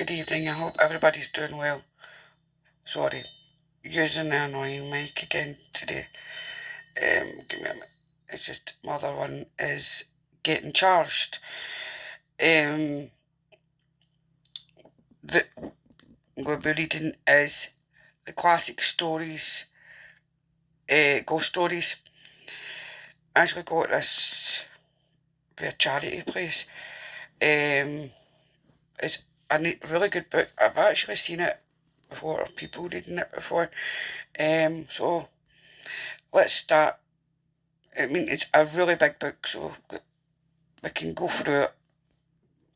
Good evening, I hope everybody's doing well. Sorry, using the annoying mic again today. Give me a minute. It's just my other one is getting charged. The we'll be reading is the classic stories, ghost stories. I actually got this for a charity place. It's a really good book. I've actually seen it before, or people reading it before. So let's start. I mean, it's a really big book, so we can go through it.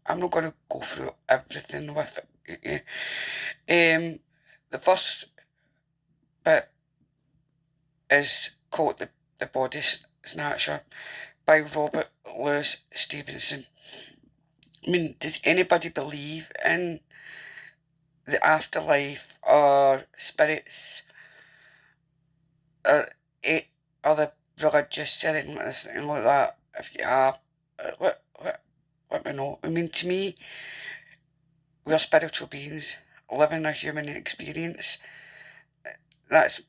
I'm not going to go through everything with it. The first bit is called The Body Snatcher by Robert Louis Stevenson. I mean, does anybody believe in the afterlife or spirits or other religious ceremonies and like that? If you are, let me know. I mean, to me, we're spiritual beings living a human experience. That's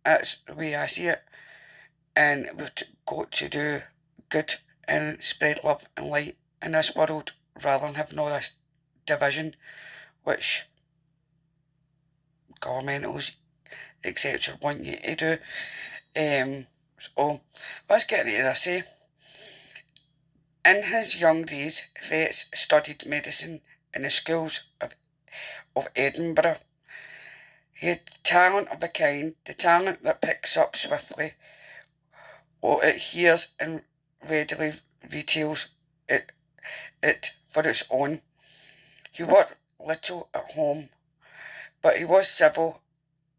the way I see it. And we've got to do good and spread love and light in this world rather than having all this division which governmentals etc. want you to do. So let's get into this. In his young days, Fettes studied medicine in the schools of Edinburgh. He had talent of a kind, the talent that picks up swiftly, or it hears and readily retails it for its own. He worked little at home, but he was civil,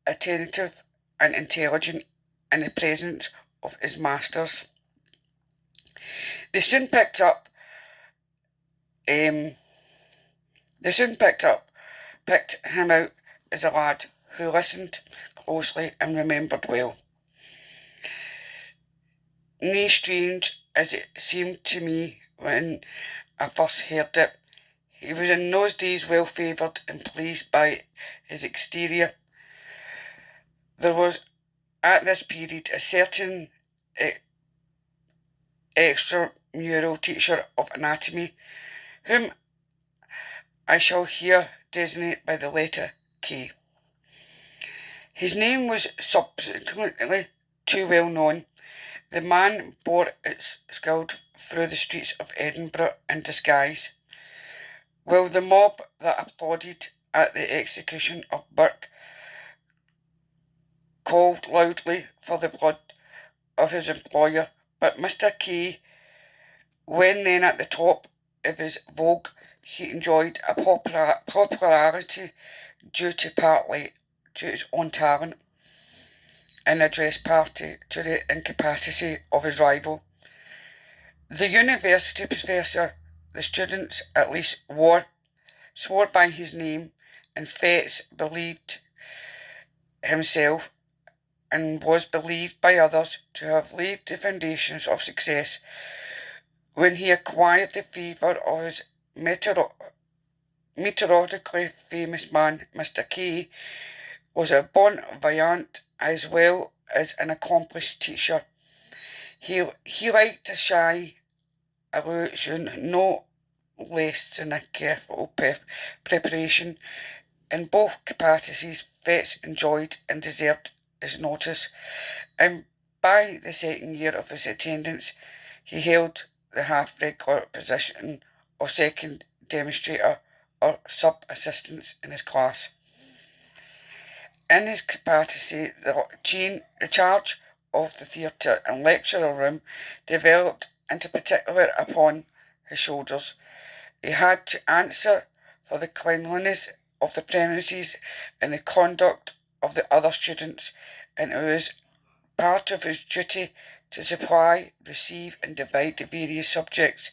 attentive, and intelligent in the presence of his masters. They soon picked him out as a lad who listened closely and remembered well. Nay strange as it seemed to me when I first heard it, he was in those days well favoured and pleased by his exterior. There was at this period a certain extramural teacher of anatomy, whom I shall here designate by the letter K. His name was subsequently too well known. The man bore its skilled through the streets of Edinburgh in disguise, while the mob that applauded at the execution of Burke called loudly for the blood of his employer. But Mr. K, when then at the top of his vogue, he enjoyed a popularity due partly to his own talent, and addressed partly to the incapacity of his rival. The university professor, the students at least swore by his name, and Fettes believed himself and was believed by others to have laid the foundations of success. When he acquired the favour of his meteorically famous man, Mr. K was a bon vivant as well as an accomplished teacher. He liked a shy allusion no less than a careful preparation. In both capacities, Fettes enjoyed and deserved his notice, and by the second year of his attendance, he held the half-regular position of second demonstrator or sub-assistant in his class. In his capacity, the charge of the theatre and lecture room developed into particular upon his shoulders. He had to answer for the cleanliness of the premises and the conduct of the other students, and it was part of his duty to supply, receive, and divide the various subjects.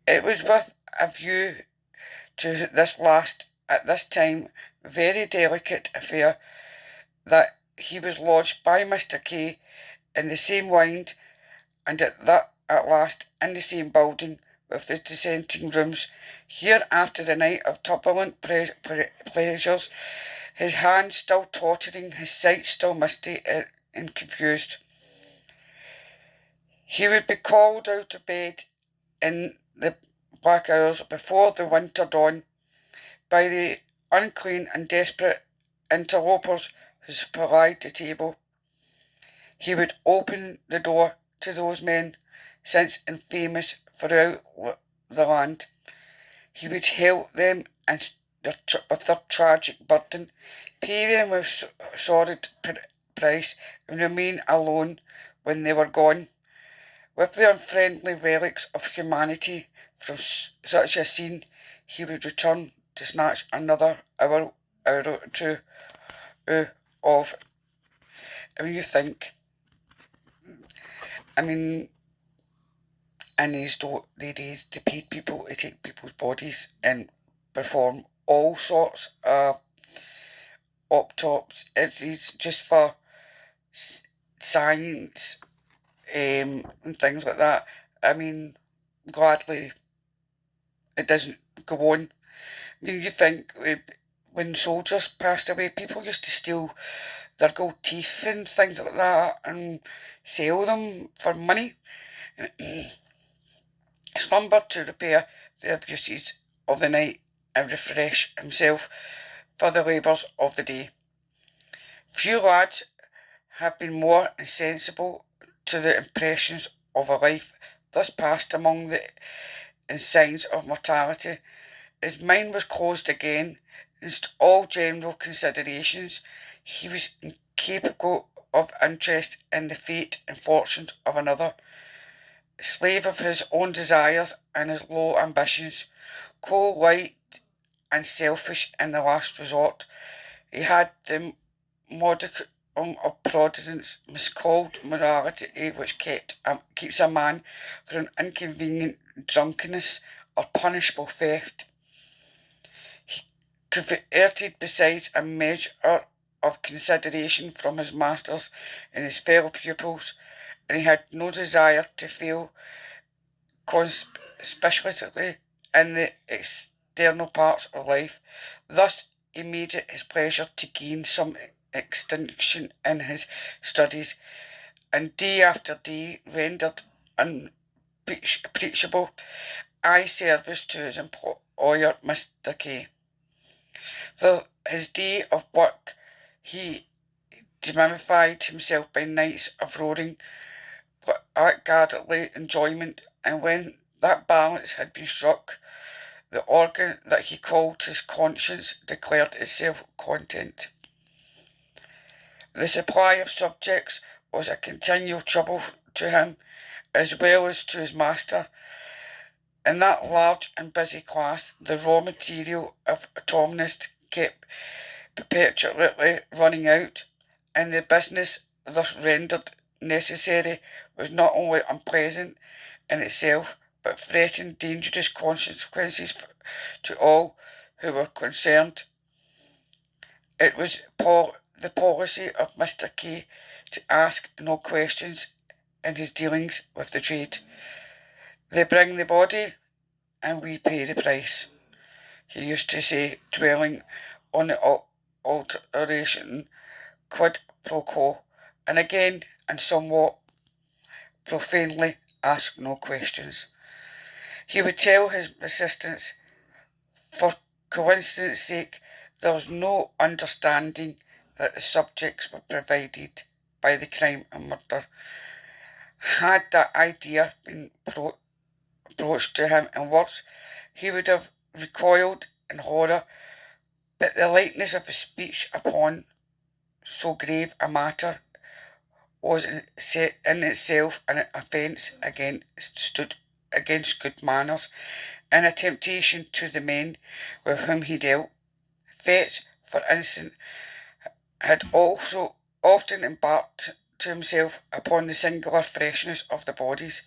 It was with a view to this last, at this time, very delicate affair that he was lodged by Mr. K in the same wind, and at last in the same building with the dissenting rooms. Here, after a night of turbulent pleasures, his hands still tottering, his sight still misty and confused, he would be called out of bed in the black hours before the winter dawn by the unclean and desperate interlopers who supplied the table. He would open the door to those men, since infamous throughout the land. He would help them and with their tragic burden, pay them with sordid price, and remain alone when they were gone. With the unfriendly relics of humanity from such a scene, he would return to snatch another hour or two of. I mean, you think, I mean, in these days, they paid people to take people's bodies and perform all sorts of autopsies. It's just for science and things like that. I mean, gladly it doesn't go on. I mean, you think when soldiers passed away, people used to steal their gold teeth and things like that and sell them for money. Slumber to repair the abuses of the night and refresh himself for the labours of the day. Few lads have been more insensible to the impressions of a life thus passed among the signs of mortality. His mind was closed again against all general considerations. He was incapable of interest in the fate and fortunes of another, slave of his own desires and his low ambitions, cold-light and selfish in the last resort. He had the modicum of Protestants miscalled morality which keeps a man from inconvenient drunkenness or punishable theft. He coveted besides a measure of consideration from his masters and his fellow pupils, and he had no desire to fail conspicuously in the external parts of life. Thus he made it his pleasure to gain some extinction in his studies, and day after day rendered unappreciable eye service to his employer, Mr. K. For his day of work he demystified himself by nights of roaring, blackguardly enjoyment, and when that balance had been struck, the organ that he called his conscience declared itself content. The supply of subjects was a continual trouble to him, as well as to his master. In that large and busy class, the raw material of autonomist kept perpetually running out, and the business thus rendered necessary was not only unpleasant in itself, but threatened dangerous consequences to all who were concerned. It was the policy of Mr. K to ask no questions in his dealings with the trade. They bring the body, and we pay the price, he used to say, dwelling on the alteration quid pro quo, and again, and somewhat profanely, ask no questions. He would tell his assistants, for coincidence sake, there was no understanding that the subjects were provided by the crime and murder. Had that idea been broached to him in words, he would have recoiled in horror, but the lightness of his speech upon so grave a matter was in itself an offence against good manners, and a temptation to the men with whom he dealt. Fetz, for instance, had also often embarked to himself upon the singular freshness of the bodies.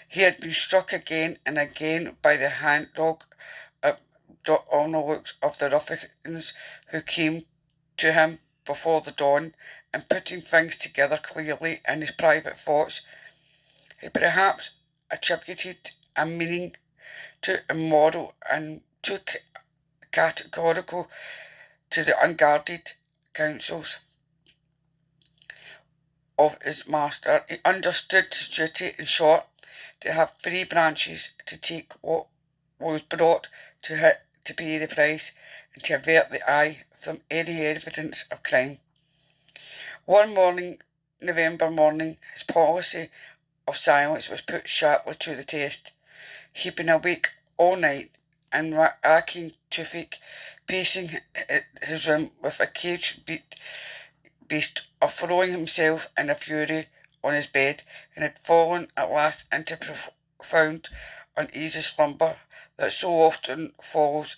He had been struck again and again by the hand-dog on the looks of the ruffians who came to him before the dawn, and putting things together clearly in his private thoughts, he perhaps attributed a meaning too immoral, and too categorical to the unguarded counsels of his master. He understood his duty, in short, to have three branches, to take what was brought to pay the price, and to avert the eye from any evidence of crime. One morning, November morning, his policy of silence was put sharply to the test. He'd been awake all night, and racking toothache, pacing his room with a caged beast, or throwing himself in a fury on his bed, and had fallen at last into profound, uneasy slumber that so often follows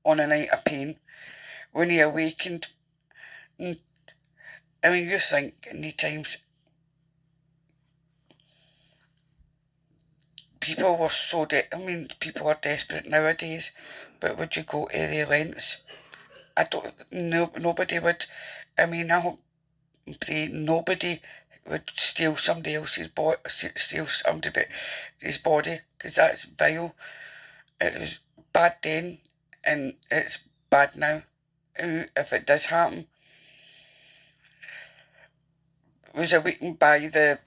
on a night of pain. When he awakened, you think in the times people were so people are desperate nowadays, but would you go to the lengths? I don't. No, nobody would. I hope nobody would steal somebody else's steal somebody's body, because that's vile. It was bad then, and it's bad now. If it does happen, was awakened by the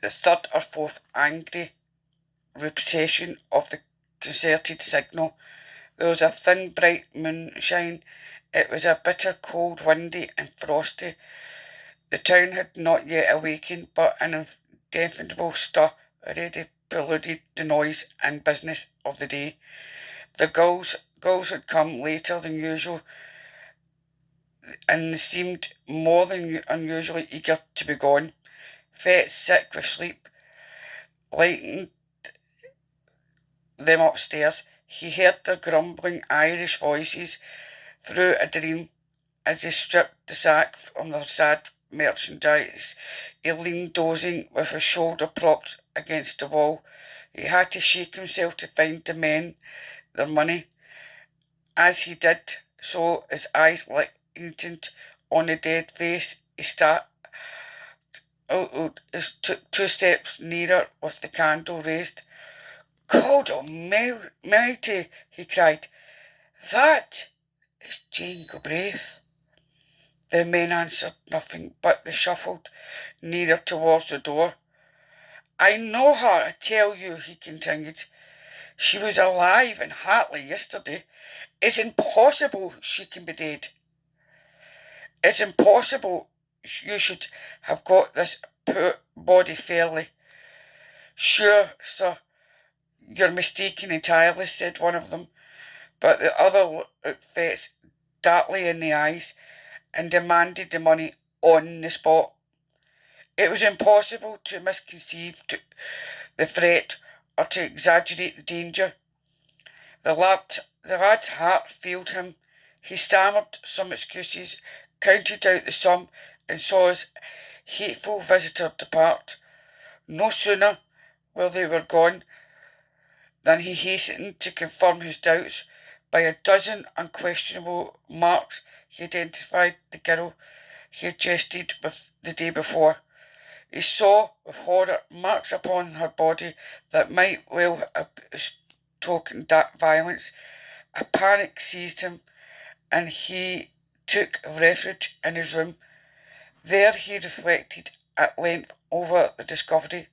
third or fourth angry repetition of the concerted signal. There was a thin, bright moonshine. It was a bitter cold, windy and frosty. The town had not yet awakened, but an indefinable stir already preluded the noise and business of the day. The gulls had come later than usual, and seemed more than unusually eager to be gone. Fete, sick with sleep, lightened them upstairs. He heard their grumbling Irish voices through a dream as they stripped the sack from their sad merchandise. He leaned dozing with his shoulder propped against the wall. He had to shake himself to find the men their money. As he did so, his eyes lightened on the dead face. He took 2 steps nearer with the candle raised. "God Almighty!" he cried. "That is Jane Galbraith." The men answered nothing, but they shuffled nearer towards the door. "I know her, I tell you," he continued. "She was alive in Hartley yesterday. It's impossible she can be dead. It's impossible you should have got this poor body fairly." "Sure, sir, you're mistaken entirely," said one of them, but the other looked Fete darkly in the eyes and demanded the money on the spot. It was impossible to misconceive the threat or to exaggerate the danger. The lad's heart failed him. He stammered some excuses, counted out the sum, and saw his hateful visitor depart. No sooner were they gone than he hastened to confirm his doubts. By a dozen unquestionable marks he identified the girl he had jested with the day before. He saw with horror marks upon her body that might well have betokened violence. A panic seized him, and he took refuge in his room. There he reflected at length over the discovery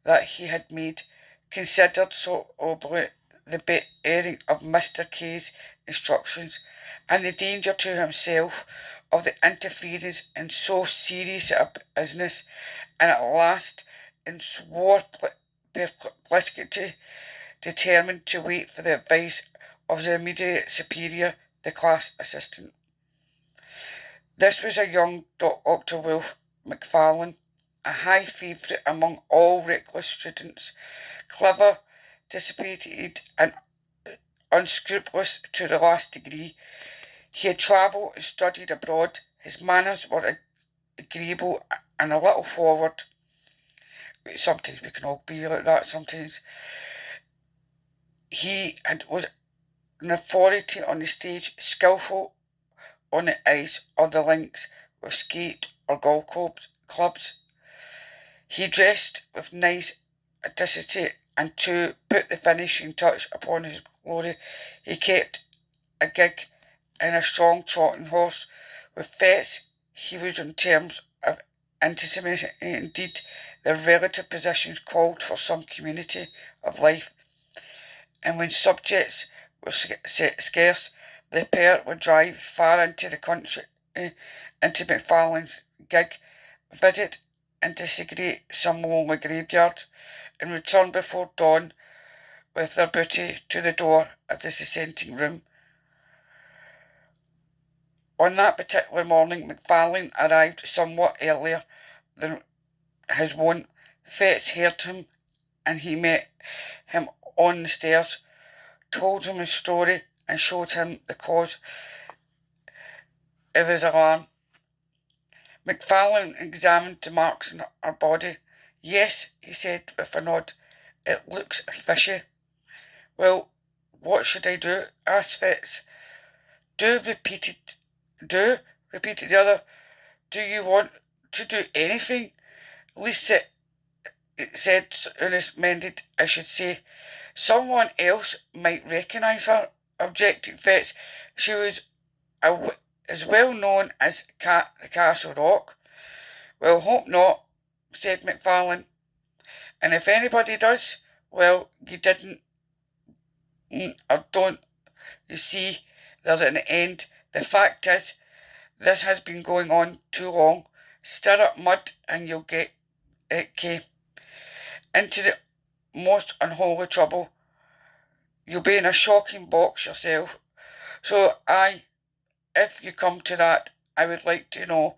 that he had made, considered soberly the bearing of Mr. K.'s instructions, and the danger to himself of the interference in so serious a business, and at last, in sore perplexity, determined to wait for the advice of his immediate superior, the class assistant. This was a young Dr. Wilf Macfarlane, a high favourite among all reckless students, clever, dissipated, and unscrupulous to the last degree. He had travelled and studied abroad. His manners were agreeable and a little forward. Sometimes we can all be like that sometimes. He was an authority on the stage, skilful on the ice or the links with skate or golf clubs. He dressed with nice audacity and to put the finishing touch upon his glory, he kept a gig and a strong trotting horse. With Fettes he was on terms of intimacy, indeed their relative positions called for some community of life, and when subjects were scarce, the pair would drive far into the country, into Macfarlane's gig, visit and desecrate some lonely graveyard, and return before dawn with their booty to the door of the dissenting room. On that particular morning, Macfarlane arrived somewhat earlier than his wont. Fettes heard him, and he met him on the stairs, told him his story, and showed him the cause of his alarm. Macfarlane examined the marks on her body. "Yes," he said with a nod, "it looks fishy." "Well, what should I do?" asked Fettes. "Do," repeated the other. "Do you want to do anything?" "Least it said Ernest mended, I should say." "Someone else might recognise her," objected Fettes. "She was as well known as the Castle Rock." "Well, hope not," said Macfarlane. "And if anybody does, well, you didn't, or don't. You see, there's an end. The fact is, this has been going on too long. Stir up mud and you'll get into the most unholy trouble. You'll be in a shocking box yourself. So if you come to that, I would like to know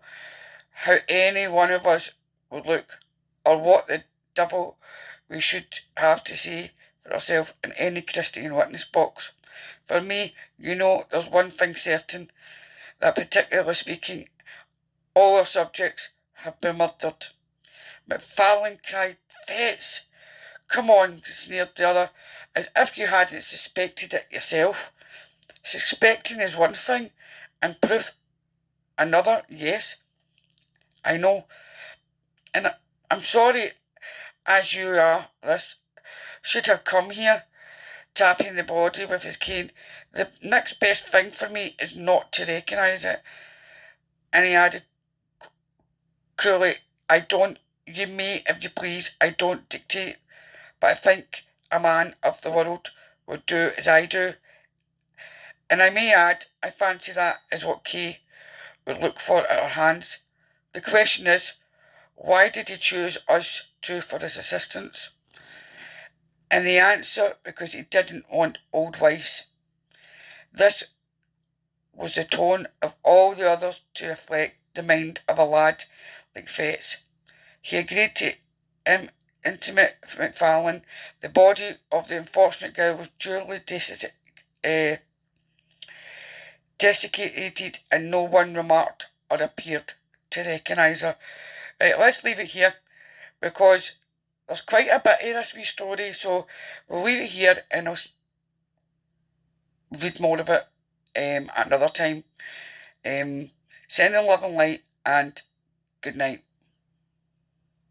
how any one of us would look, or what the devil we should have to say for ourselves in any Christian witness box. For me, you know, there's one thing certain, that particularly speaking, all our subjects have been murdered." Macfarlane cried. "Fettes!" "Come on," sneered the other, "as if you hadn't suspected it yourself." "Suspecting is one thing, and proof another. Yes, I know, and I'm sorry as you are. This should have come here," tapping the body with his cane. "The next best thing for me is not to recognise it." And he added coolly, "I don't, you may if you please, I don't dictate, but I think a man of the world would do as I do. And I may add, I fancy that is what Kay would look for at our hands. The question is, why did he choose us two for his assistance?" And the answer, because he didn't want old wives. This was the tone of all the others to reflect the mind of a lad like Fettes. He agreed to intimate Macfarlane. The body of the unfortunate girl was duly desiccated, and no one remarked or appeared to recognise her. Right, let's leave it here, because there's quite a bit of this wee story, so we'll leave it here and I'll read more of it at another time. Sending love and light, and good night.